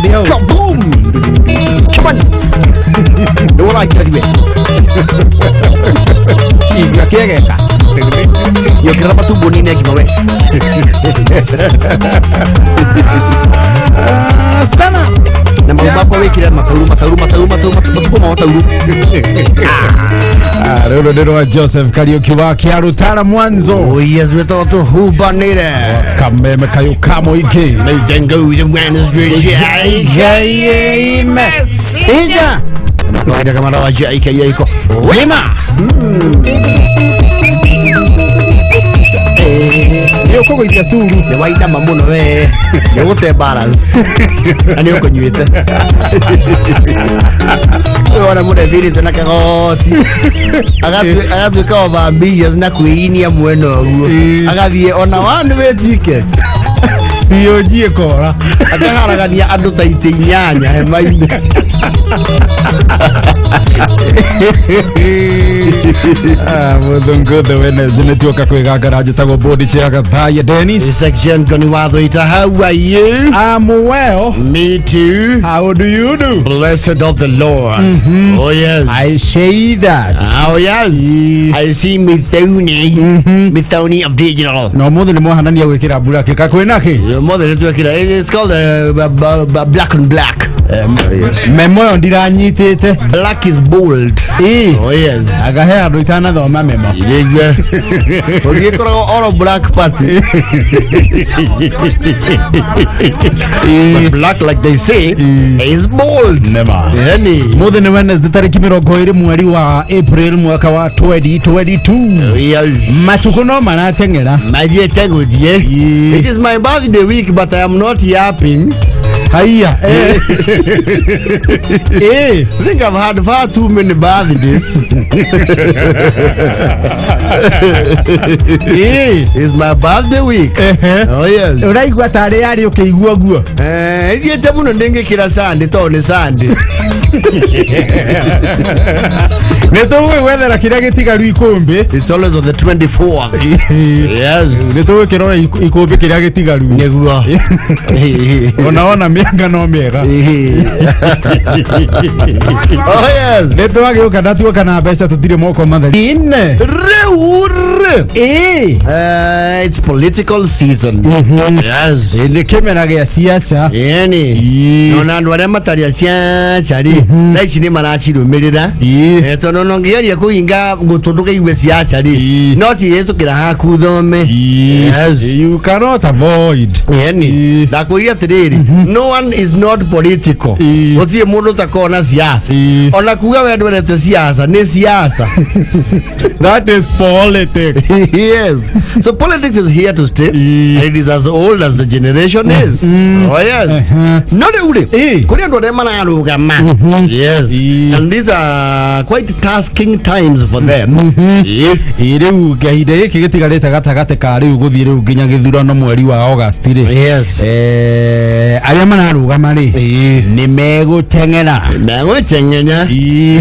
Adio. Kaboom! Come on. Don't like that way. Igwa kegeka. Yo kira batu bonine kimawe. Sana. Na mabako wekira matauru. Rero ndero Joseph Kariuki wa Kiarutara mwanzo. Oh yes, we thought to hubanire. Kameme kayo kamo ike. Then go the Wednesday. Ija. Nakwenda kama rawa jaika yiko. Wema. Yo kogo itia suru. Ne waida mamuno we. Ne wote balance. Ani uko nyuite. Ora mure vile tena kagoti. Agatu ka ovambia zina kuinia mweno guo. Agathie ona one way ticket. Siojie kora. Akaharagania andu taite inyanya hema-ini. Muthunguthe Wednesday nituoka Kwigangara njitagwo Bodi Chiaga Thaya Dennis. Section Goni Wathoita, how are you? I'm well. Me too. How do you do? Blessed of the Lord. Oh yes. I say that. Oh yes. I see Mithoni of digital. No mothe ni mwahanania gwikira mbura kika kwinaki. Mothe nitwekira. It's called black on black. Yes. Memo ndiranyitite. Black is bold. Oh yes. Agahe andu itana thoma memo. Igwe. Ogikora all black party. But black, like they say, is bold. Never. Yani. Mothe ni Wednesday tariki 20 mweri wa April mwaka wa 2022. Yes. Matuko no manatengera. Maji changu die. It is my birthday week, but I am not yapping. Hiya. I think I've had far too many birthdays. It's my birthday week. Oh yes. Uraigwa tare yari ukiigua guo. Idiete muno ndenge kila Sunday to ni Sunday. Netowe wethera kiria gitigaru ikumbi. It's always on the 24th. Yes. Netowe kirora ikumbi kiria gitigaru. Neguo. Ona mianga no miega. Oh yes. Netowe gioka ndatuoka na mbeca tutire moko matheri. Ine. It's political season. Yes. Inde kemera gia siasa. Yani. Nona andu aria mataria siasa ri. Na ici ni maracirumirira. Tono no ngiaria kuinga gutunduka igwe siasa ri. No ci yetukira haku thome. Yes. You cannot avoid. Yani. Ndakuria tiriri. No one is not political. Otie mundu takona siasa. Ona kuga we ndwete siasa ni siasa. That is politics. Yes. So politics is here to stay. It is as old as the generation is. Oh yes. Not only. Kuri andu aria mararugama. Yes. And these are quite tasking times for them. Riu gahinde giki gitigarite gatagate ka riu guthie riu nginya githurano mweri wa August ri. Yes. Aria mararugama ri ni megutengera. Megutengenya.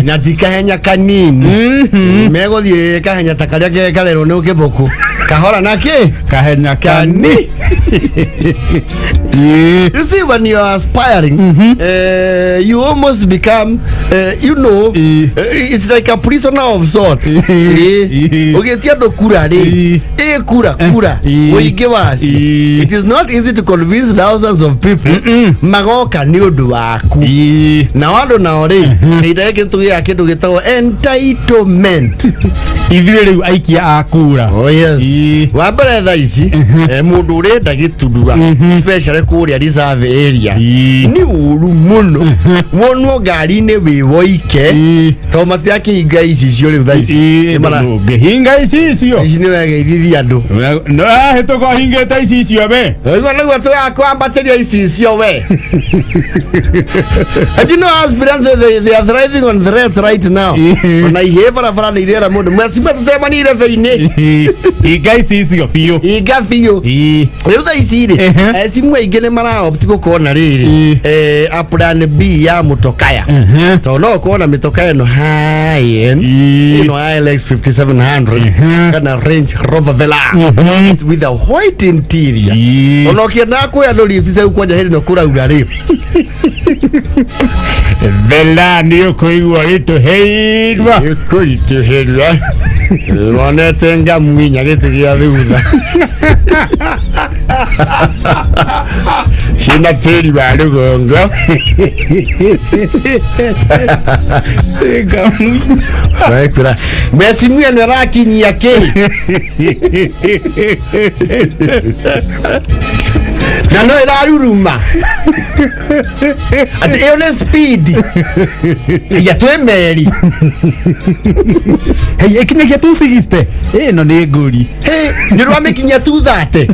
Na tikahenya kanini. Meguthie kahenya takaria ke kalero ni ukiboku. Kahora naki? Kahenya kani. You see, when you are aspiring, you almost become, it's like a prisoner of sorts. Okay, kura. It is not easy to convince thousands of people. Magoka ni udu waku. Na wado na ore. Nitaeke tuya kitu gitawo entitlement. Ithire riu aikia akura. Oh yes. Wambere tha ici mundu urenda gituduga especially kuria reserve area ni uru muno wonwo ngari ni wiwoike to matiaki inga ici cio riu tha ici mara ngehinga ici cio ici ni wega irithi andu no hito ko hingete ici cio be igo na gwa to akwambateria ici cio we. And you know aspirants they are thriving on threats right now. Na ihe bara ni ira mundu mwasima tusema ni ire feine iga ici cio fio iga fio riu tha ici ri simwe ingine mara optiko kona riri plan B ya mutokaya to no kuona mitokaya no high end ILX 5700 kana Range Rover Velar with a white interior onokia na kuya lori sise ukwaja heri no kura urari Velar ndio koigwa ito heidwa ito heidwa Ronetenga mwinya getigia thutha Shina tiri ba rugongo Tenga mwinya Rekura Messi mwinya rakini yake Na no iraruruma Ati eone speed Ya tu emeri Hey, ekinya tu sigiste no ni nguri Hey, nirwamekinya tu thate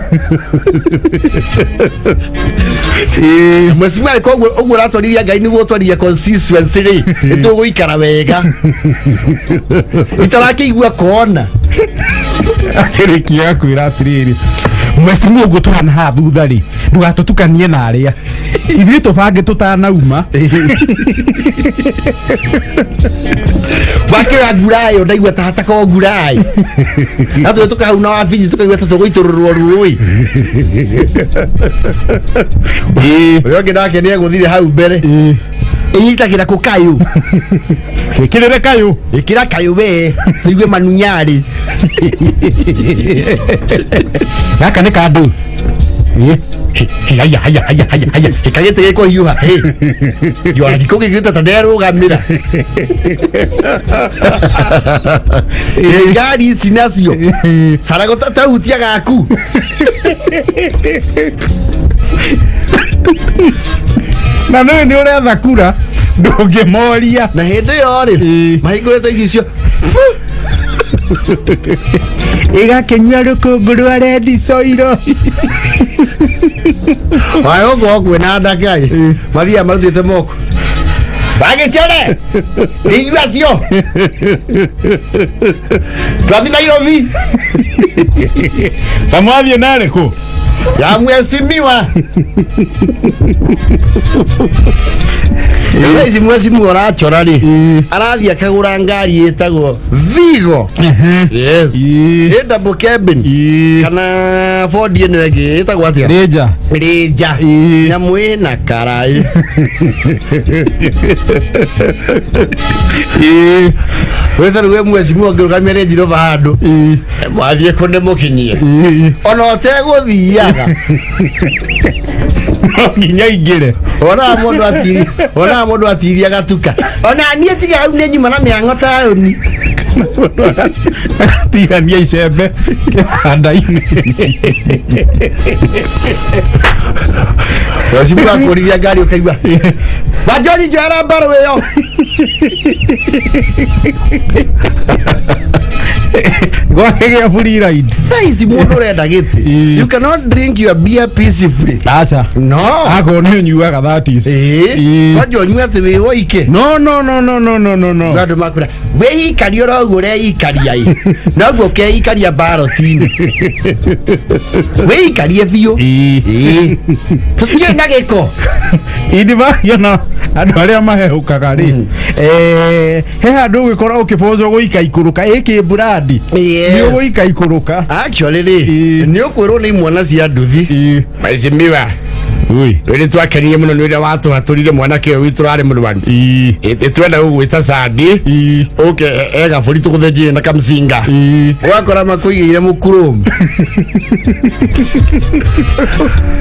Messi mwinya ko ogwo ratwarithia ngai niguo twarithia consistency ri nituguikara wega Itarakeigua kona Akirikia kwira atiriri Mwesimu ugo tuhana ha thutha ri ndugatutukanie na aria ithuĩ tũbange tũtanauma Bakira gurayo ndaigua tahata ko gurayo Natwe tukauna wabici tukaigua tũgũitũrũrwo rũĩ Uyo ngĩnake nĩ egũthire hau mbere Ĩnyitagĩra kũ kayũ Ĩkĩrĩre kayũ Ĩkĩra kayũ we tũigue manunyari Gaka nĩ kandũ Haya Kagete geko hiuha Yora dikoge gita tadero gamira Gari sinasio Saragota tautia gaku Na nĩ nĩ ũretha kura ndũngĩmoria na hĩndĩ yo rĩ mahingũrĩte icio Igakenyua rũkũngũ rwa Red Soil Wayo gogwe na ndakai mathia marutite moko Bagichere Niguacio Twathi Nairobi Tamwathie narĩkũ Ya mwesimiwa Ezi mwesimu arachora ri arathia akagura ngari etagwo Vigo Yes double cabin kana Ford ino ĩngĩ etagwo atia Ranger nyamu ĩna karai Wetharu we mwesimu angĩrugamia Range Rover handũ mwathie kũne mũkinyie ona ũtegũthiaga nginya ingĩre ona mũndũ atiria gatuka ona niĩ tiga hau nĩ nyuma na mĩang'o taũni tirania icembe kĩhanda-inĩ Wasimu akũrithia ngari ũkaigua Bajoni njara mbarũ ĩyo Gwake gĩa free ride Saizi mũndũ ũrenda gĩtĩ You cannot drink your beer peacefully Aca No Ako nĩ ũnyuaga that is Wajo ũnyua atĩ wĩ woike No Andũ makũra wĩikaria ũroguo ũreikaria Noguo ũkeikaria mbaroti-inĩ Wĩikarie biũ Tũtige na gĩko Indivagio na andũ arĩa mahehũkaga rĩ he handũ ũgĩkorwo ũkĩbozwo gũika ikũrũka ĩkĩ brandi nĩ ũgũika ikũrũka Actually rĩ nĩ ũkwĩrwo nĩ imwana cia nduthi Maicimiwa Rĩrĩ twakenirie mũno nĩ ũrĩa watũhatũrire mwanake ũyũ witũ arĩ mũrwaru twenda gũgwĩta Sandi ũke ega bũri tũgũthĩnjire na kamcinga ũgakora makũigĩire mũkũrũmu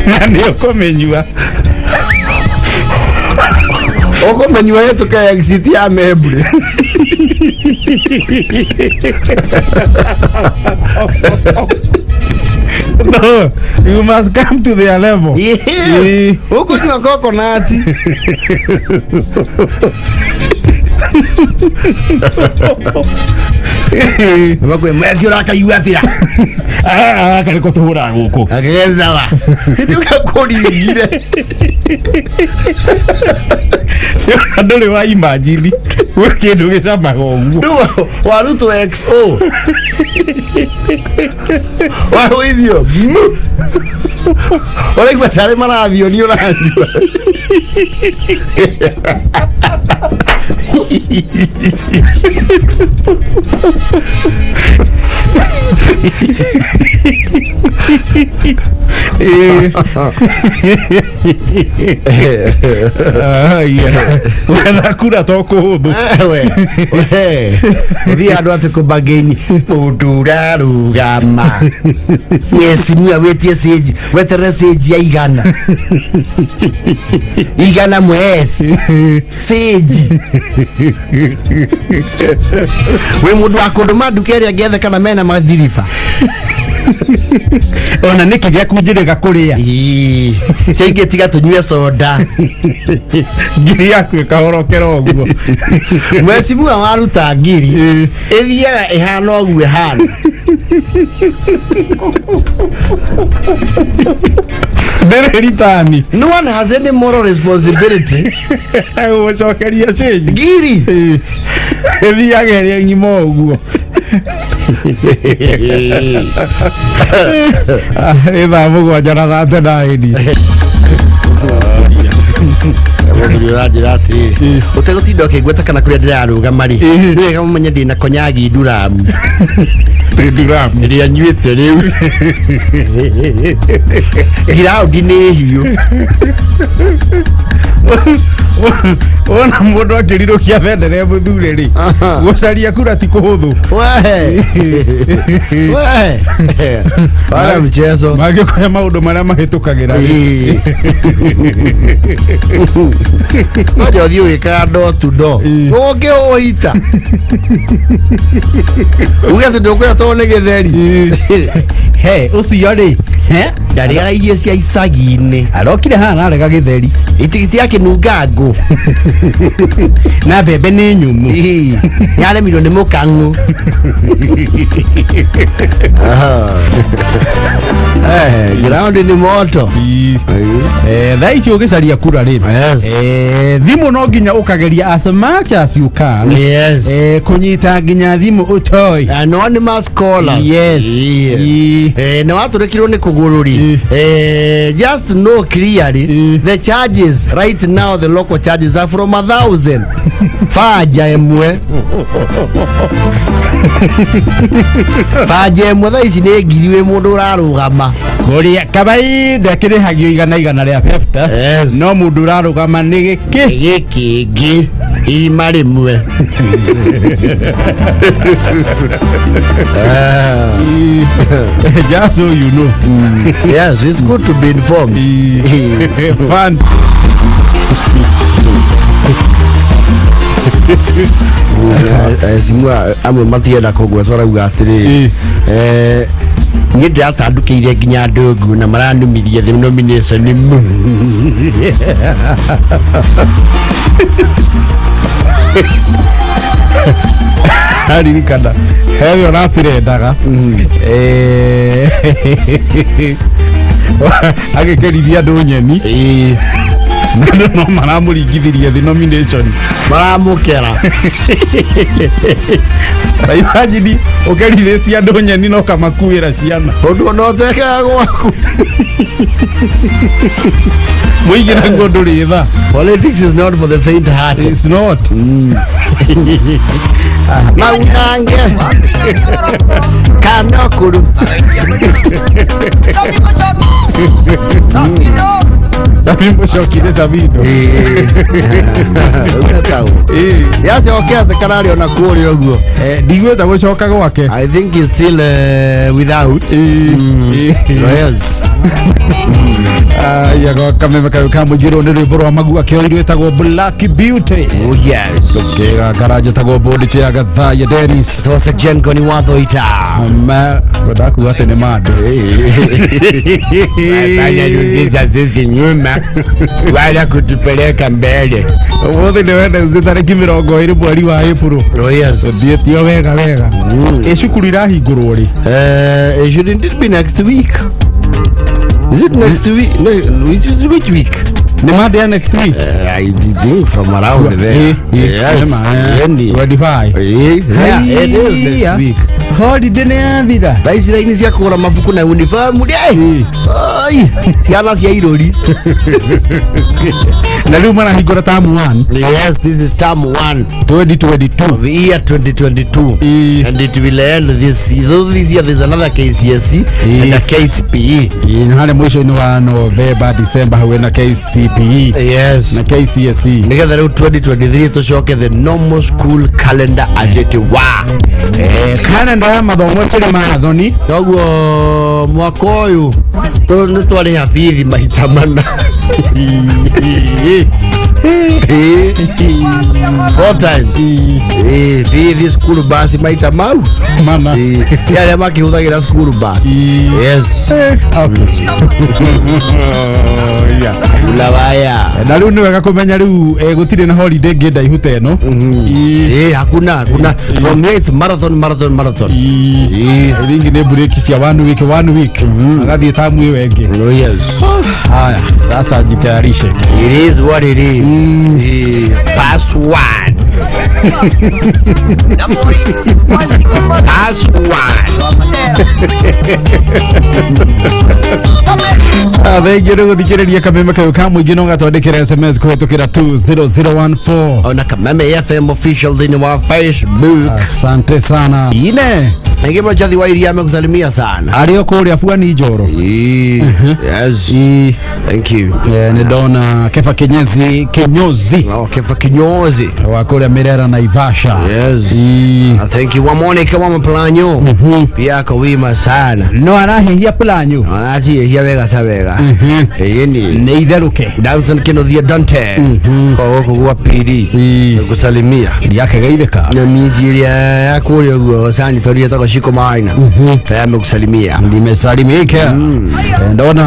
na nĩ ũkũmenyua Ũkũmenyua hĩtũka exit ya Membure No, you must come to their level. Ukunywa coconut. Wakwe mwezi urakaigua atia kariko tuhura guku ageza wa nduka kũringire nduri wa imagine kindu gicamaga uguo waruto XO wawithio oraigua tari marathio ni uranyua wena kura to kuhuthu thi andu ati kubageni mundu urarugama mwesimua wetie sage wetere sage ya igana mwesi sage we mundu akunduma ndukeria ngethe kana mena mathirifa ona niki gya kunjirega kuria cenge tiga tunywe soda ngiri yaku ikahorokera uguo mwesimu waruta ngiri ethiaga ihana uguo ihana ndere ritani no one has any moral responsibility ucokeria cenge ngiri ethiaga ria ngimo uguo ithaa mũgwanja na thate naĩni njĩra atĩ ũtegũtinda ũkĩngweta kana kũrĩa ndĩrarũgama rĩ nĩ wega mũmenye ndĩna konyagi nduramu ĩrĩa nyuĩte rĩu giraundi nĩ hiũ ona mundu akirirukia bendera muthure ri gucaria kura ti kuhuthu wala mchezo magikoya maundu maria mahitukagira nojo thiu wikaga ndo tu ndo ungi uhita ugethe ndukwira to ni githeri he ucio ri ndariaga irio cia icagi-inĩ arokire hana arega githeri itigiti yake nungangu na bebe nĩ nyumu yaremirwo nĩ mũkang'u ground nĩ moto thaa ici ũgĩcaria kura rĩ thimũ no nginya ũkageria as much as you can kũnyita nginya thimũ ũtoĩ anonymous callers na watũrĩkirwo nĩ kũgũrũri just know clearly the charges right now, the local charges are from 1,000 faja emwe faja emwe thaa ici nĩ ngiri wĩ mũndũ ũrarũgama kuria kabaida kirihagio igana ria pepta no mundu urarugama ni giki irima rimwe just so you know. Yes, it's good to be informed. Fun. Simwa amwe matienda kugwetwa rauga atiri nĩ ndĩratandũkĩire nginya ndũngu na maranumirie the nomination mu aririkana hewe ũratirendaga agĩkerithia andũ nyeni no maramũringithirie the nomination maramũkera imagine ũkerithĩtie andũ nyeni no kamakuĩra ciana ũndũ ona ũtekaga gwaku mũingĩ naguo ndũrĩ tha. Politics is not for the faint hearted. It's not. Maunange kanokuru Sabimbo shokire sabido. Yacokea thekanari ona kuri uguo. Ndigweta gucoka gwake. I think he's still without. Yes. Yago kameme kamujiro ni rwimbo rwa magua kioirwe tagwo Black Beauty. Oh yes. Kega garaje tagwo bodi cia gatha ya Dennis. Tose jengo ni watho ita. Ma wadaku ate ni mado. Baya yudiza sisi nyuma. Wala kutupeleka mbele. Wothe ni wenda zitariki 20 mweri wa April. Oh yes. Thietio wega. Ecukuru irahingurwo ri. Shouldn't it be next week? Is it next week? No, which week? Ni Monday next week. I did from around there. Yes. 25. Yeah, it is next week. Holiday ni avida. Baisi laini cia kugura mabuku na uniform ri. Ai, ciana cia irori. Na leo mwana higora term 1. Yes, this is term 1 2022 of the year 2022. And it will end this year. There's another KCSE and a KCPE. In hale mwisho ino wa November, December hawe na KCPE. Yes. Na KCSE. Nigga leo 2023 tushoke the normal school calendar as it wa. Calendar ya mathomo kile marathoni. Togo mwaka uyu twari hafithi mahita mana. 4 times. This school bus mahita mau. Mana. Yale makihuthagira school bus. Yes. Ulawaya. Na riu ni wega kumenya riu gutire na holiday ngenda ihute no. Hakuna. From here it's marathon. Ringi ne break cia 1 week. Agathie tamu iyo wengi. Oh yes. Haya, sasa jitayarishe. It is what it is. Password. Thengiå nä gå thikä rä ria kameme kayå ka må ingä no gatwandä ra SMS kå hetå kä ra 20014 ona Kameme FM official thä wa Facebook. Asante sana ine Aingi mchathi wa iria amekusalimia sana. Arĩ o kũrĩa Fuani Njoro. Yes. Thank you. Nĩ ndona Kefa Kinyozi. Kefa Kinyozi. Wa kũrĩa Mirera na Ivasha. Yes. Thank you. Wamonica wa Planyo. Pia kwa wima sana. No arahihia Planyo. Arahihia wega ta wega. Yeni. Nĩ itherũke. Danson Kinothia Dante. Kwa gũkũ gwa PD. Kusalimia. Yake geithĩka. Na mijiria ya kũrĩa guo sanitoria ta shiko maina. Amekusalimia. Nimesalimika. Ndona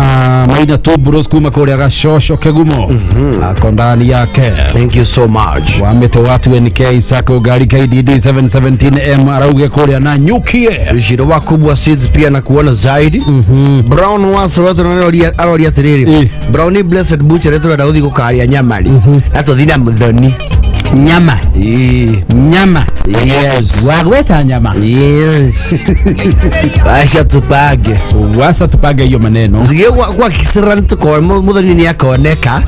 Maina Tobros kuma kũrĩa Gacocho Kegumo. Ako ndani yake. Thank you so much. Wamete watu NK Sako gari KDD 717M arauge kũrĩa na nyukie. Shiro wakubwa seeds pia na kuona zaidi. Brown wasa watu aroria tiriri. Brownie Blessed Butcher eto ndaudi gukaria nyamari. Ato thina muthoni. Nyama. Nyama. Yes. Wagweta nyama. Yes. Wasa tupage hiyo maneno. Ndio kwa kisirani tuko muthoni ni akoneka.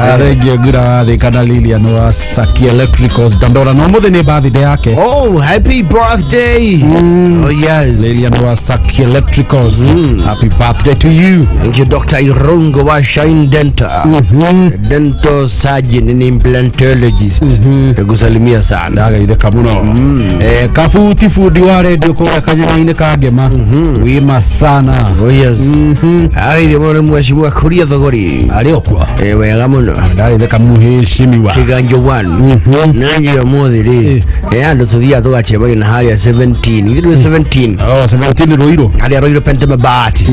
Arege gura de kana Lilian wa Saki Electricals Dandora no muthoni birthday yake. Oh, happy birthday. Oh yes, Lilian wa Saki Electricals. Happy birthday to you. Thank you Dr. Irungo wa Shine Dental. Dental surgeon and implantologist. Nakusalimia sana. Ndaga ide kamuno. Kafuti food wa radio kwa kanyina kagema. Wima sana. Oh yes. Ari mwana mheshimiwa Kuria Thogori. Aliokwa. Wega muno. Ndaga ide kamuheshimiwa. Kiganjo 1. Nanyi ya muthiri. Ando tuthia tugacheba na hali ya 17. Ngidwe 17. Oh 17 roiro. Hali ya roiro pente mabati.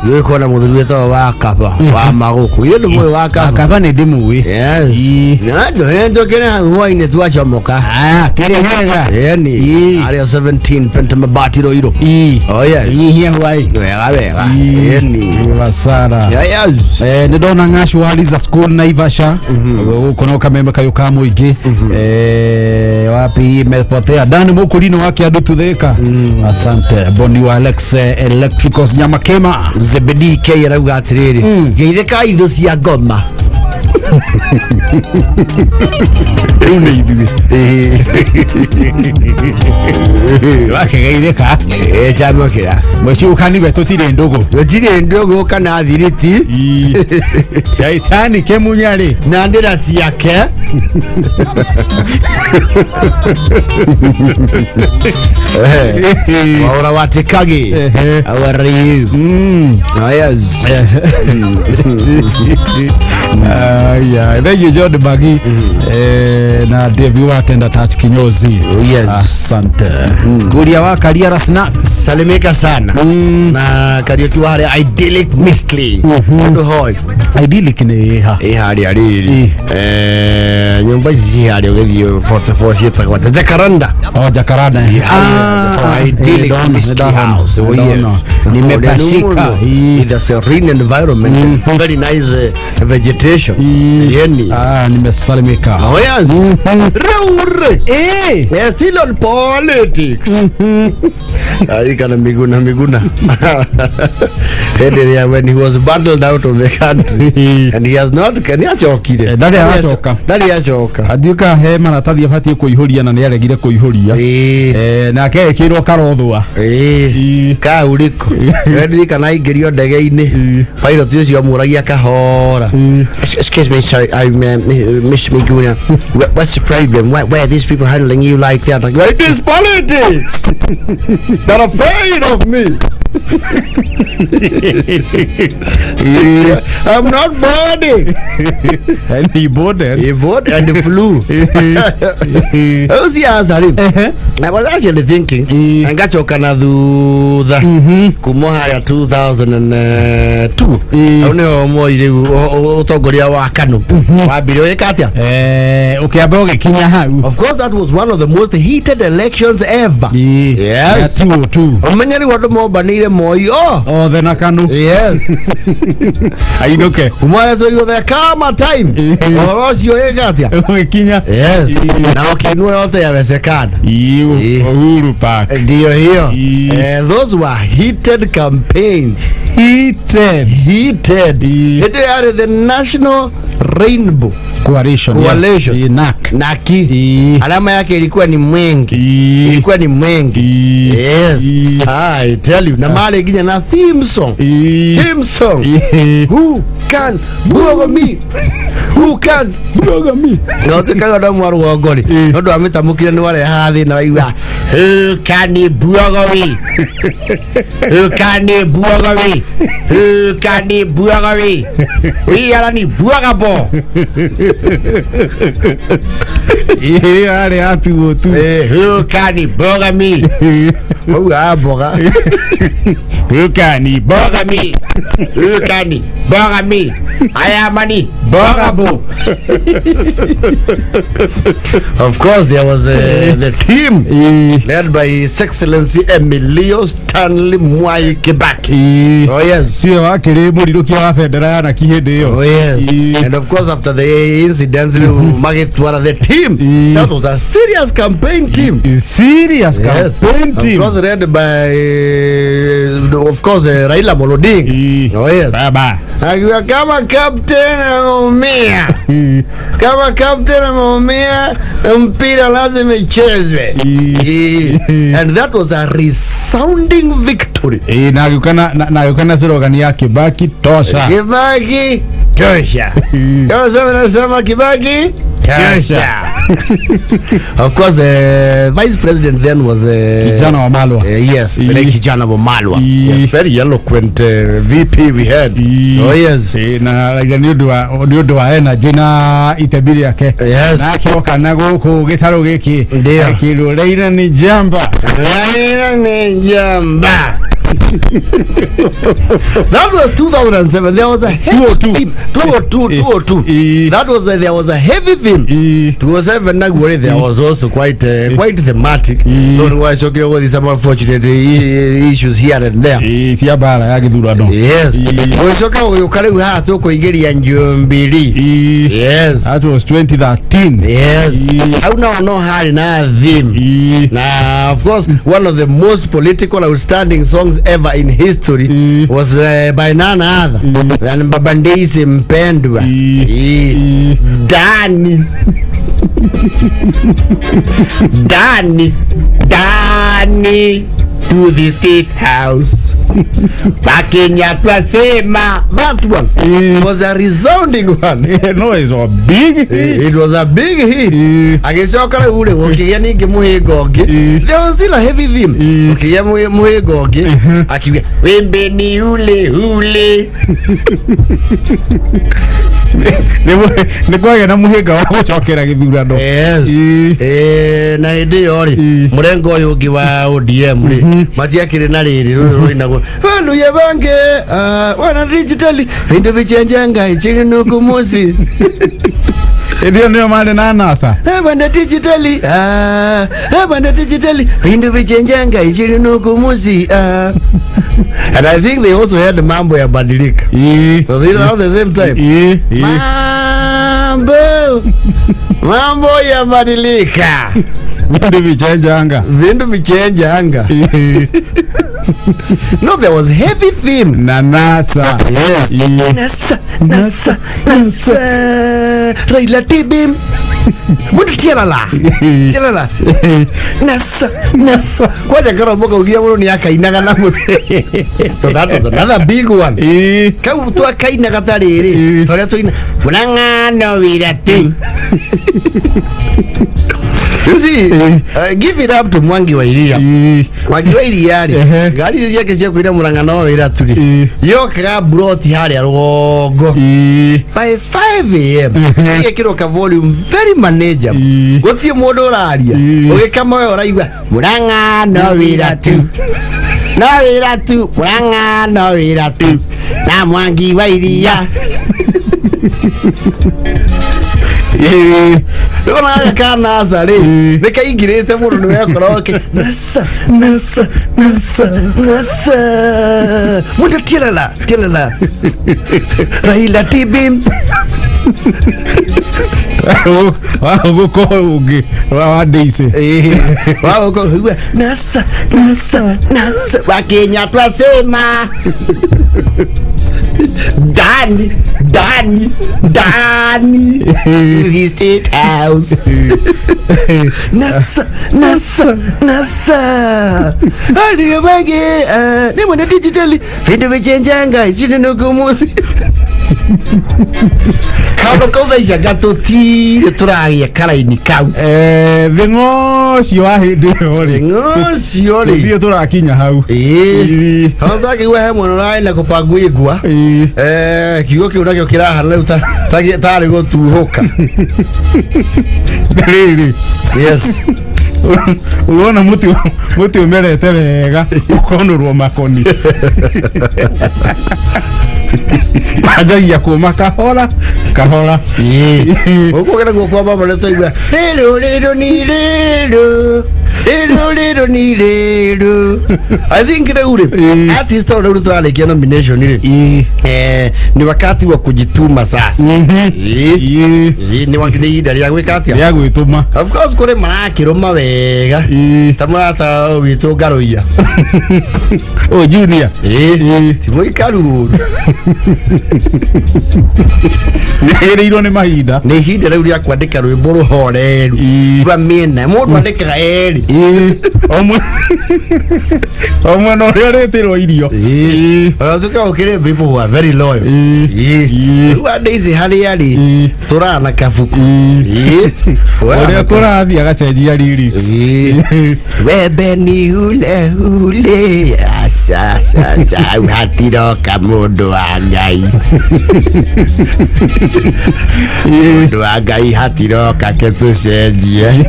Yule kona muthiri to wa kapa. Wa maguku. Yule mwe wa kapa ni dimu we. Yes. Nado endo kena huwa ine tuacha moka. Kere hega. Yani. Hali ya 17 pente mabati roiro. Oh yes. Hia huwai. Wega. Yani. Wasara. Yes. Ndona ngashu waliza school na Ivasha. Kono Kameme kayo ka muingi. Wapi mepotea Dani Mukulino wake andu tutheka. Asante. Boni wa Alex Electricals Nyamakema. Zebedi K arauga atiriri. Geitheka ithu cia ngoma. Une ibibi. Wake geitheka. Jamokera. Mwachu kani beto tire ndogo. Tire ndogo kana thiriti. Shaitani kemunyari. Na ndira ciake. Waura watikagi. How are you? Oh yes. Yeah, thank you John Bagi na Devi watenda touch kinyozi. Yes. Asante. Guria wa Kariara snack. Salimika sana. Na karaoke wa hare idyllic mistly. Ndo hoy. Idyllic ni ha. Hari. Nyumba hizi hari ogethio 44 shita kwa Jacaranda. Oh, Jacaranda. Idyllic mistly house. Nimepashika. It's a serene environment. Very nice vegetation. Yeni. Nimesalimika. Oh yes. Raure. They're still on politics. Kana Miguna. When he was battled out of the country and he has not kaniachokire. Ndari achoka. Athiuka he maratathi abatie kuihuria na niaregire kuihuria. Na kekirwo karothwa. Ka uriko. Wendi kana ingirio ndege-ini. Pilot ucio amuragia kahora. Excuse me, sorry, I Miss Miguna. What's the problem? Why are these people handling you like that? Like, it is politics. They're afraid of me. I'm not boarding. And he boarded. He boarded and flew. I was I was actually thinking, I got your Kanadudha Kumohaya 2002. I know more Togoria Wakano. Of course, that was one of the most heated elections ever. Yes. True. Oh, then I can. Yes. Are you okay? So you there come time. Or else you Gatia. Yes. Now can we out there as a card? Uhuru Park. Do you hear? Those were heated campaigns. Heated. They are the National Rainbow Coalition. Yes. Naki. Alama yake ilikuwa ni mwengi. Yes. I tell you. Na male gine na theme song. Who can buogo me? No te kaga da mwaru wa goli. No do amita mukire ni wale hathi na iwa. Who can buogo me? We are ni buogabo. Ale happy wo tu. Who can buogo me? Oh aboga. Who can buogo me? I am money. Bogabo. Of course, there was the team led by His Excellency Emilio Stanley Mwai Kibaki. Oh yes. Oh yes. And of course, after the incidents, the team that was a serious campaign team. Of course, led by Raila Moloding. Oh yes. Baba. Kama captain ameumia mpira lazima ichezwe. And that was a resounding victory. Na yukana slogan ya Kibaki tosha. Kama nasema Kibaki tosha. Of course, the vice president then was Kijana wa Malwa. Yes, Kijana wa Malwa. Very eloquent VP we had. Oh yes. Na ndio wa energy na itabiri yake. Yes. Na kioka na goko gitaro giki. Kilo Raila ni jamba. That was 2007. There was a heavy theme. 202. That was there was a heavy theme. 2007 there was also quite thematic. Don't why so with some unfortunate issues here and there. Yes. We carry we have to kuingiria Njumbiri. Yes. That was 2013. Yes. How now no hard na theme. Now of course one of the most political outstanding songs ever in history was by none other than Babandisi Mpendwa. Dani. to the State House. Wakenya twasema. That one was a resounding one. No, it was a big hit. It was a big hit. Agicoka ule ukigia ningi muhigongi. There was still a heavy theme. Ukigia muhigongi akiwa wembe ni ule. Ni kwage na muhinga wa gucokera githurano. Yes. Na hindi yori murengo uyu ungi wa ODM ri matiakire na riri ruinago vandu ya bange wana digitally vindu vichenjanga ichiri nuku musi ndio ndio mali na nasa banda digitally vindu vichenjanga ichiri nuku musi and I think they also had the mambo ya badilika so they all the same time mambo ya badilika vindu vichenjanga no, there was heavy theme na nasa. Yes. nasa Raila tibim mudu tialala nasa kwaja karo boka ugia muno ni akainaga na muthe so that was another big one kau tu akainaga tariri toria tu ina munangano wira tu. You see, give it up to Mwangi wa Iria. Mwangi wa Iria gari hizi yake cia kuira murangano wira turi yo kaga brought hari arogo by 5 am yake kiroka volume very manageable gotie mundu uraria ugikama we uraigwa murangano wira tu murangano wira tu na Mwangi wa Iria. Ona kana azari nika ingirite mundu ni wekoroke nasa mundu tialala Raila tibim guko ugi wa deise guko nasa Wakenya twasema Dani the State House. Nasa Hadi bange ni mwana digitally vindu vichenjanga ichini nukumusi kado kauda isagato ti turagia karaini kau vingo cio hindi ori thie turakinya hau hauta kiwa he mwana rai na kupangu igwa kigo kiu nakio kirahana riu tari gutuhuka riri. Yes. Uona muti umerete wega ukonurwo makoni ajagia kuma kahora uko gena go kwa baba leto igwa lero I think ile ule artist au ule tuale kia nomination ile ni wakati wa kujituma sasa ni wakati idari ya gwikati ya gwituma of course kore marakiroma wega tamata wito garoia junior timoi karu nĩgĩrĩirwo nĩ mahinda nĩ ihinda rĩu rĩa kwandĩka rwĩmbo rũhoreru rwa mĩena mũndũ andĩkaga erĩ omwe no rĩa rĩtĩrwo irio tuka ukire people who are very loyal wande ici harĩa rĩ tũrana kabuku ũrĩa kũrathiĩ agacenjia lyrics wembe ni ule asa hatiroka mũndũ wa Ngai mundu wa Ngai hatiroka ketucenjie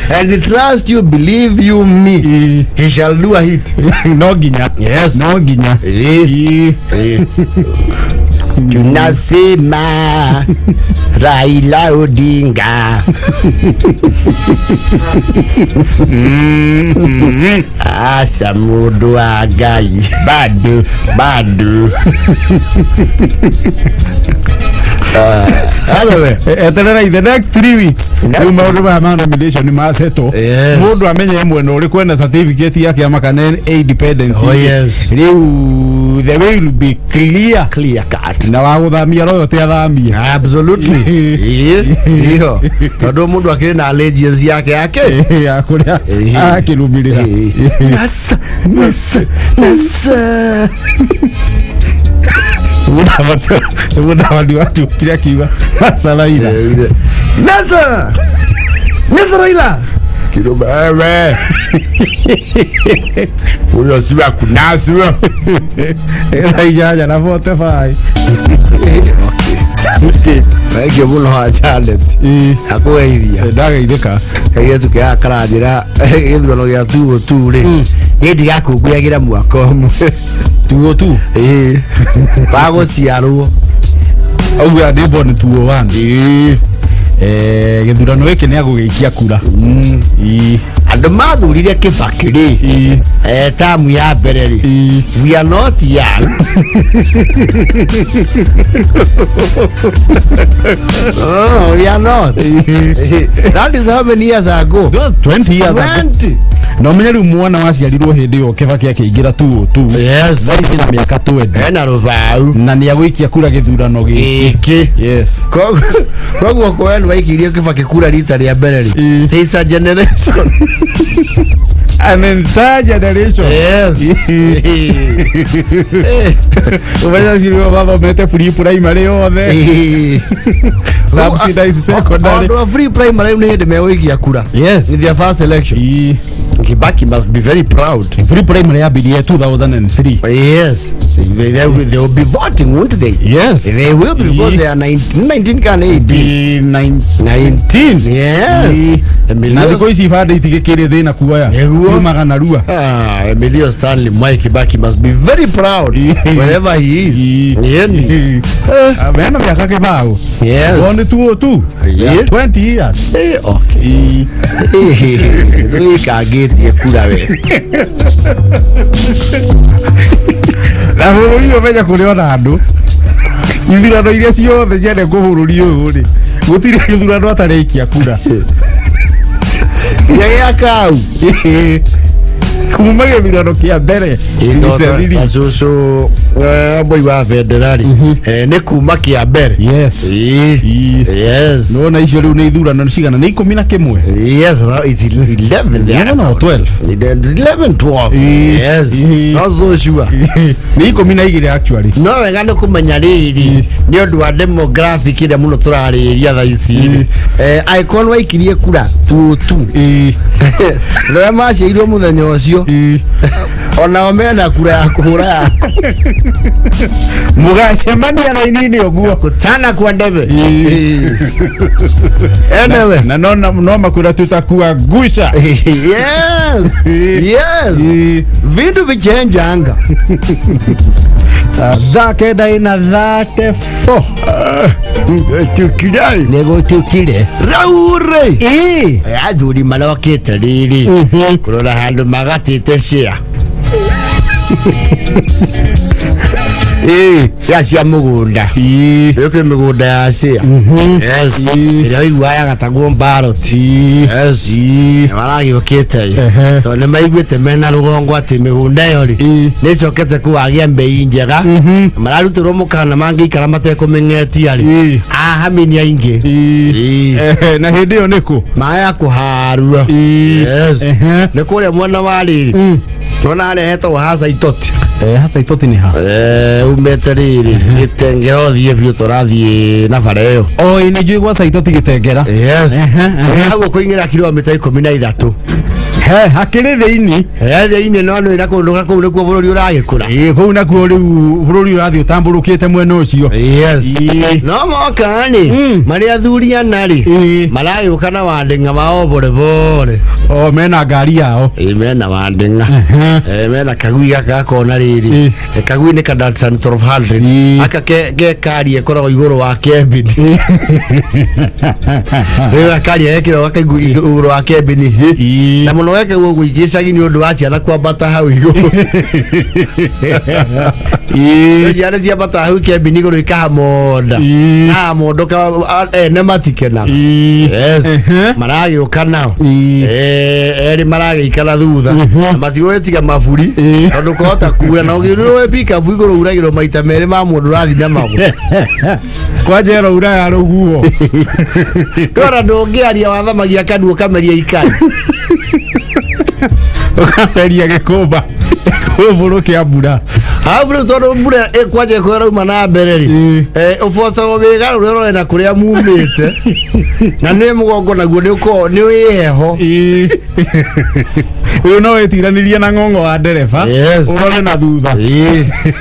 and trust you, believe you me, he shall do a hit. No ginya. Yes. No ginya. Tunasema Raila Odinga asa mundu wa Ngai bado eterera in the next 3 weeks maundu ma nomination ni maseto mundu amenye mwena uri kwenda certificate yake ya makana independent. Riu the way will be clear cut na waguthamia royote athamia absolutely iyo tondu mundu akiri na allegiance yake ya kuria akirumirira nasa Udawadi watu kila kiwa Raila Nasa Raila kidogo wewe uyo siwa kunasiwa ila na vote fai Ege muno ha Charlotte akweithia ndaga ideka kagetu ke akarajira githurano gya tu ri gindi gakunguyagira mwaka umwe tu pago ciarwo au ya debo ni 201 githurano giki ni agugikia kura andu mathurire Kibakiri tamu ya mbere ri we are not young we are not that is how many years ago 20 years ago no menyeru muona waciarirwo hindi yo Kibaki akiingira tu zaidi na miaka 20 ena rubau na ni agwikia kura githurano giki koguo kwenu waikirie Kibaki kura rita ria mbere ri this a generation an entire generation Ubaya siriwa baba mete free primary yothe subsidized secondary free primary ni hindi mewikia kura in their first election Kibaki must be very proud. Free primary yambirie 2003. They will be voting, won't they? They will be because they are 19 can 18. 19. Na thiko ici ibande itigikire thina kuoya. Magana rua. Emilio Stanley Mwai Kibaki must be very proud wherever he is. Amena miaka kibao. Only 202. 20 years. Okay. Tie kura we la bururi omeja kuriona andu ithurano iria ciothe nyene ku bururi uyu ri gutire ithurano atarikia kura ya kau kuma githurano kia mbere asusu boy wa federali ne kuma kia mbere no na icio riu ni ithurano cigana ni 11 it's 11 no 12 12 not so sure ni 12 actually no wega ni kumenya riri ni undu wa demographic ire muno turariria tha ici icon waikirie kura tu no maciirwo muthenya ucio ona omena kura ya kuhura yako mugacemania na inini oguo kutana kwa ndebe enewe na no makura tutakuwa gusha vindu vichenjanga zake daina 34 tukidai nego tukire raure athuri malokete riri kurora handu magatite cia cia mugunda yuko mugunda ya cia ira iwaya gatagwo ballot maragi okete to ne maigwete mena rugongo ati migunda yo ri ni cokete kuwagia mbei njega mararutirwo mukana mangikara matekumengetia ri haminia ingi na hindi yo niku maya kuharua ne kuria mwana wari tona rehetwo hasa itoti hasa itoti ni ha umete riri gitengero thie biu turathie na bareo ni njui gwa saitoti gitengera hago kuingira kilomita 13 hakiri thiini no no ira kundu gaku ni ku bururi uragikura ku na ku riu bururi urathi utamburukite mwena ucio no mokani mari athuria nari marayuka na wandinga mao bore mena ngari yao mena wandinga mena kagui gakona riri kagui ni kadatsan 1200 aka ke kari ekoragwo iguru wa kebini kari ekiro wakaiguru wa kebini na muno weke gugu igicagi ni undu acia na kwambata hau iguru ciana cia bata hau kĩambi iguru ikahamonda mondoka ene matikena yes maragĩũka nao eri maragĩikara thutha matigwĩtiga maburi tondũ kũhota kuura na ũgĩrĩrwo pikabu iguru uragĩrwo maita merĩ ma mũndũ ũrathi na magũrũ kwajera uraya rũguo kora ndũngĩaria wathamagia kanua kameria ikari ukameria gĩkũmba ũbũrũ kĩa mbura Avro todo mbura kwaje kwera uma na mbere ri ufosa wega rero na kuria mumite na ne mugongo naguo ni uko ni wiheho uyu no wetiranirie na ngongo wa ndereba urone na thutha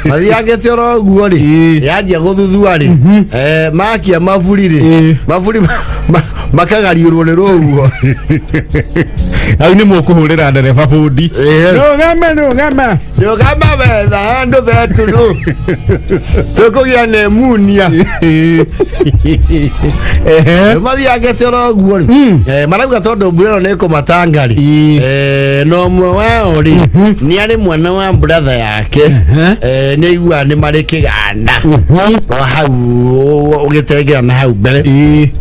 mathiange cioro guo ri yanjia guthuthuwa ri makia mavuri ri mavuri makagariurwo ni ruguo au ni mukuhurira ndereba bundi no gama betha hando betu no tukugia nemunia mathiange cioro guo ri marauga tondu mbura no ikumatangari no mwe wao ri ni ari mwana wa brother yake ni igua ni mari kiganda hau ugitegera na hau mbere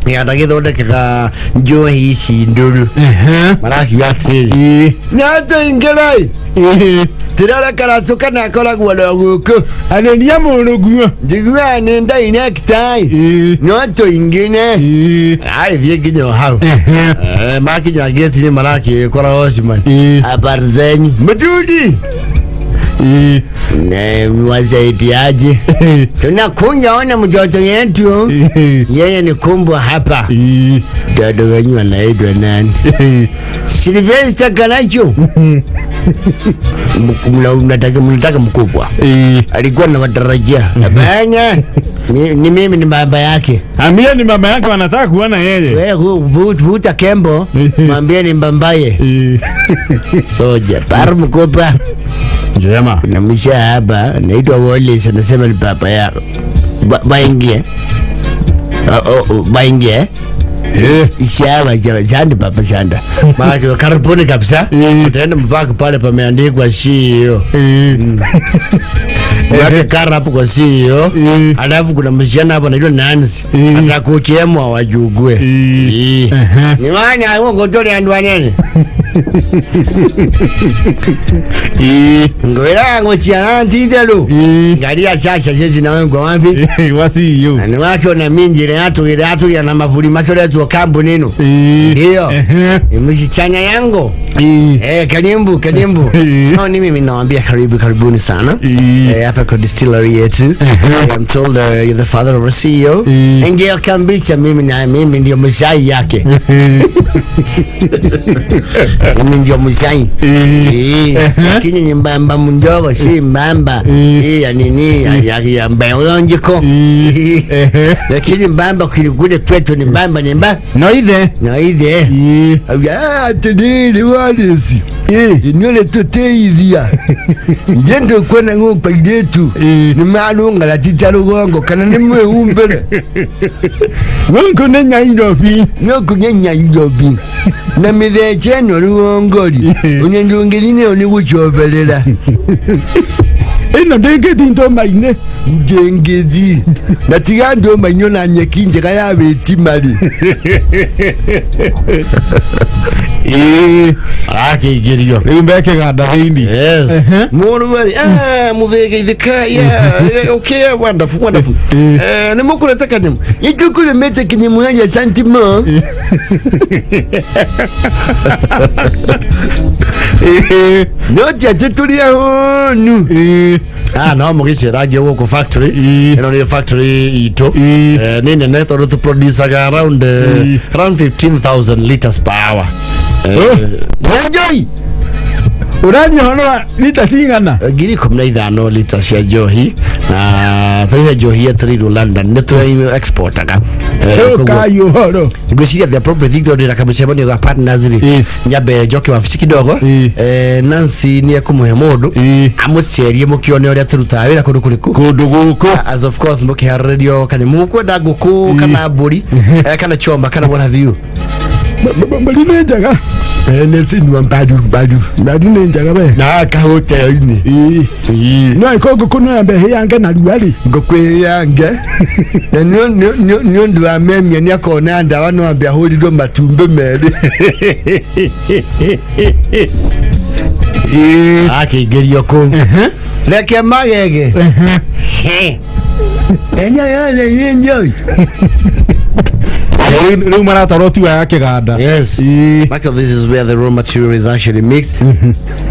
ni andagithondekaga njohi ici nduru marakiuga atiri nyato ingerai tirara karacuka na akoragwo na guku anenia mũndũ nguo njigua nĩ directai no tũingine ai thiĩ nginya hau makinya geti-inĩ marakĩkora Osman habari zenyu mtudi na wasaidiaje tunakunya mtoto yetu yeye ni kumbwa hapa dada wenyu anaitwa nani Sylvester Kalacho mnataka mkubwa alikuwa na matarajia banya ni mimi ni baba yake ambia ni mama yake wanataka kuona yeye wewe buta kembo mwambie ni mbambaye soja par mkubwa njema na msha hapa naitwa Wallace anasema ni baba yako baingie baingie Ishawa jandi papa janda maana karibuni kabisa utaenda mpaka pale pameandikwa CEO wake kara hapo kwa CEO alafu kuna msichana hapo anaitwa Nancy atakuchemwa wajugue ni wana hao ngotori andwanene ngoera ngochia antidelo ngalia chacha jeje na wengo wapi wasi yo ni wake na minjire hatu ya na mavuli machore tu kambo neno ndio msichana yangu karibu no ni mimi naambia karibuni sana hapa kwa distillery yetu I'm told you're the father of a CEO ndio kambicha mimi ndio mshai yake mimi ndio mshai lakini ni mbamba mndogo si mbamba ya nini ya mbayonjiko lakini mbamba kule kwetu ni mbamba no ide tedili walisi inole toteithia ngendo kwena ngompa idetu ni malunga la titalo gongo kana ni mweumbele ngongo nenya idobi na mitheche no ruongori unyendungeline oni guchobelela ino ndengeti ndo maine ndengeti na tigando mainyo na nyekinje kaya betimali akigirio rimbeke ganda hindi yes muru bari muthege ithika okay wonderful ne mukuleta kanimu ikukule mete kinimu ya santima noti atutulia honu no mugisi ragi woko factory ino ni factory ito nini neto to produce around 15,000 liters per hour enjoy urani honora lita singana giri 15 liters ya johi na thaya johi ya triru London neto export aka kayo horo ibesikia the appropriate thing to rakamchemani wa partners nyabe joki wa fisi kidogo Nancy ni akumuhe modu amucerie mukione uri aturuta wira kundu guku as of course muki radio kana mukwenda guku kana buri kana chomba kana what have you Mbali njaga. Nesi nwa badu. Badu njaga be. Na ka hotel ni. No iko kuno ambe yange na luwali. Ngokwe yange. Na nyo ndo amemye ni akona anda wano ambe holi do matumbe mede. Akigeri yoko. Leke magege. Enya enjoy. Yes. Back of this is where the raw material is actually mixed.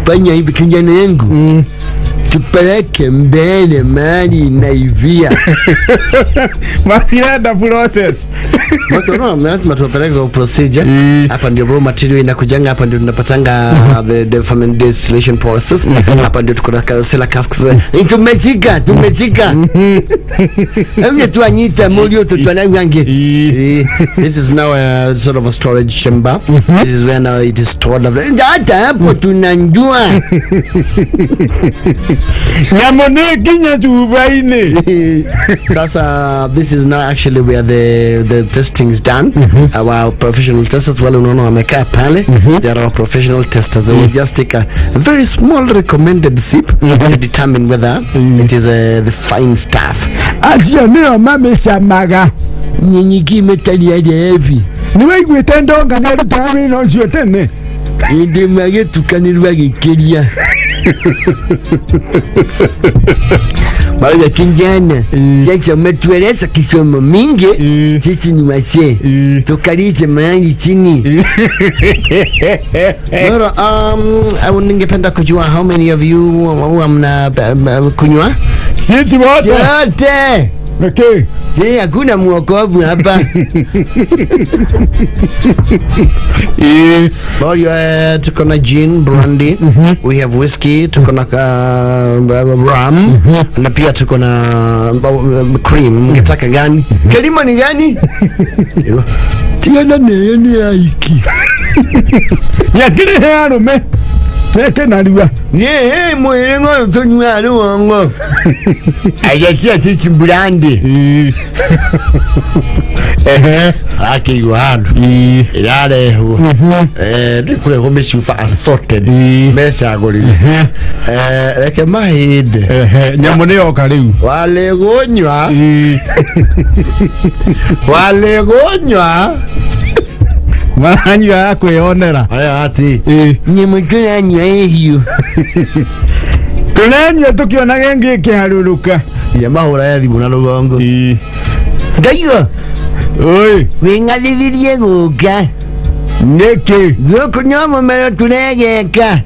Panya hivi kijana yangu. Tupeleke mbele mali na hivia. Matirada process. Watu no, lazima tupeleke kwa procedure. Hapa ndio raw material inakujanga, hapa ndio tunapatanga the ferment distillation process. Hapa ndio tuko na sela casks. Tumechika. Hebu tuanyita mulio tutwanangange. This is now a sort of a storage chamber. This is where now it is stored. Hata hapo tunanjua. Nyamone kinya tubaine. Sasa this is now actually where the testing is done. Our professional testers wale unaona wamekaa pale. They are our professional testers. They will just take a very small recommended sip to determine whether it is the fine stuff. Azio neo mame samaga. Nyinyi metali ya heavy. Niwe gwetendo ngana rutami no jotene. Inde mage tukanirwa gikeria. Bale kinjana. Sasa mtueleza kisomo mingi. Sisi ni wase. Tukalize mahali chini. Bora ningependa kujua how many of you mna kunywa? Sisi wote. Wote. Okay. Hakuna mwokovu hapa. Tuko na gin, brandy, we have whiskey, tuko na rum, na pia tuko na cream. Mngetaka gani? Kalima ni gani? Tiana ni aiki. Yakire hano me. Nete naliwa. Mwengo tunywa luongo. Ajatia titi brandy. Aki yuhanu. Ilale hu. Kule humeshufa assorted. Mesa agoli. Leke mahide. Nyamone okaliu. Wale gonywa. Mananywa yako yonera. Aya ati. Nyamukuna hiyo. Kunanywa tukiona gengi kiharuluka. Ya mahura ya thimu na rugongo. Ngaigo. Oi. Wingalilirie guka. Niki. Goko nyomo mero tunegeka.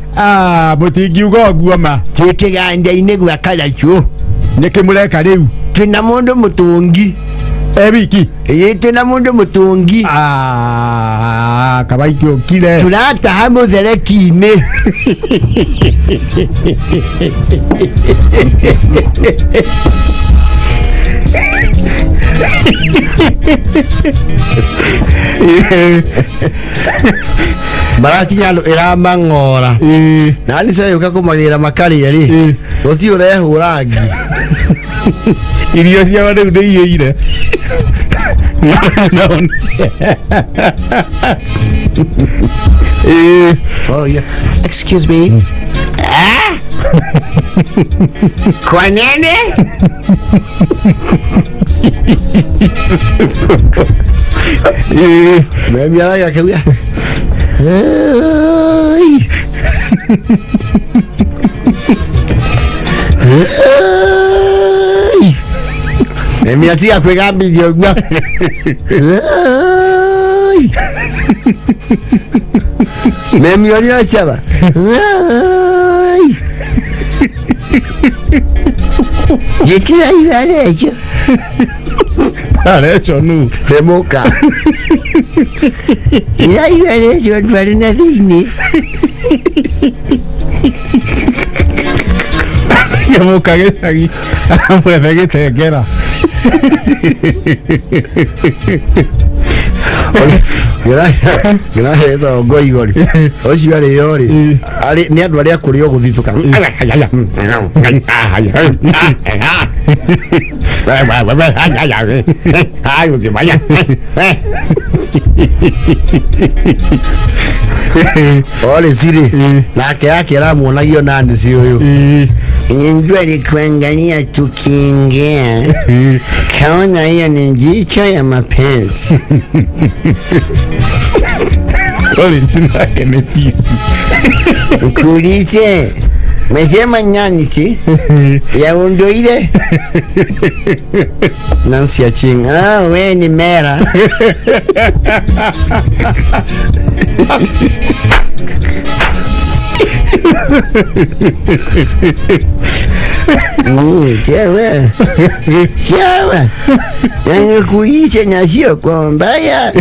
Mutingi ugo guoma. Kiganda-ine gwa kalacho. Niki mureka riu. Twina mundu mutungi. Ebiki. Twina mundu mutungi. Kabaikyo kile. Turata hamo zerekine. Baraki nyalo irama ngora. Nani sasa yuka kumagira makari yari. Uthi urehuragi. Irio cia wale ndeiye ire. Oh yeah. Excuse me. Kwa nene? Mimi alaga kawia. Mimi atia Kwigambira jogwa. Mimi olia chaba. Yekira ilalejo. Alejo nu. Demoka. Ya ilalejo twarina dini. Demoka gechagi. Amwe getegera. Gracias to go igori. Ocio ari yori. Ari ni andu aria kuri oguthituka. Ai ukimanya. Ole siri. Nake yake ramuonagio nani si huyu. Ninjua kuangalia tukiongea. Kaona hiyo ni jicho ya mapenzi. Ole tunake nefisi. Kulize. Mesema nyani si? Ya undo ile. Nancy Aching. Ah, we ni mera. Chawa. Kulize na sio kwa mbaya.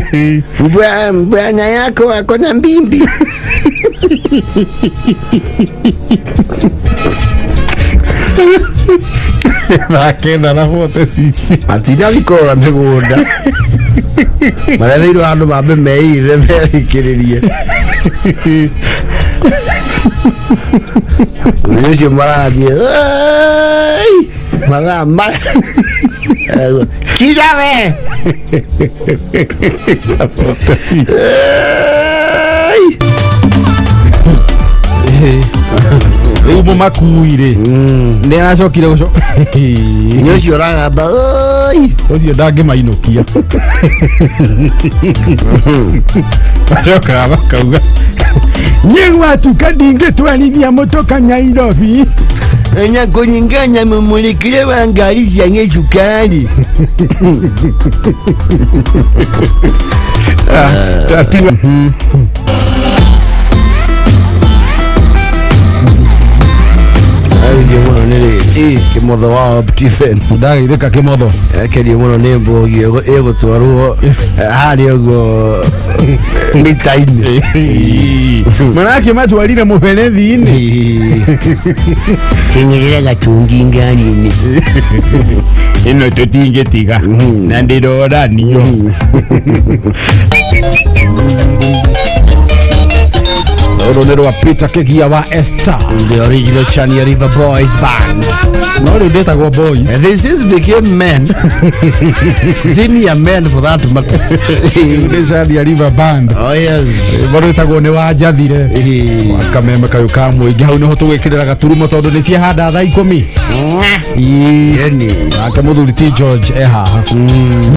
Bwana yako ako na mbimbi. Nakenda na foto sisi. Atina bikora migunda. Marethiirwo andu mambe meire methikiririe. Ucio marathie. Magamba. Kirawe. Riu mumakuire ni aracokire guco ni ucio ragamba ucio ndangimainukia acoka bakauga nyegwatuka ndingitwarithia motoka Nairobi enya kunyinganya mumulikire wa ngari cia gicukari tatiwa ndio muno niri kimotho wa Optifen ndagithika kimotho keri muno ni mbogi ego twarwo hari ogo mitaini manake matwarire muberethi-ini kinyirira gatungi ngari-ini ino tutingitiga na ndirora niyo Oro nero wa Peter Kegia wa Esther, the original Chania River Boys band. No, they data go boys. And they since became men. Senior men for that matter. They Chania River band. Oh yes. Bado itago ne wajathire. Wakameme kayo kamwe igau no tugwikirira gaturumo tondu ni cia handa thaa 10. Yeni. Akamuthuri T George ehaha.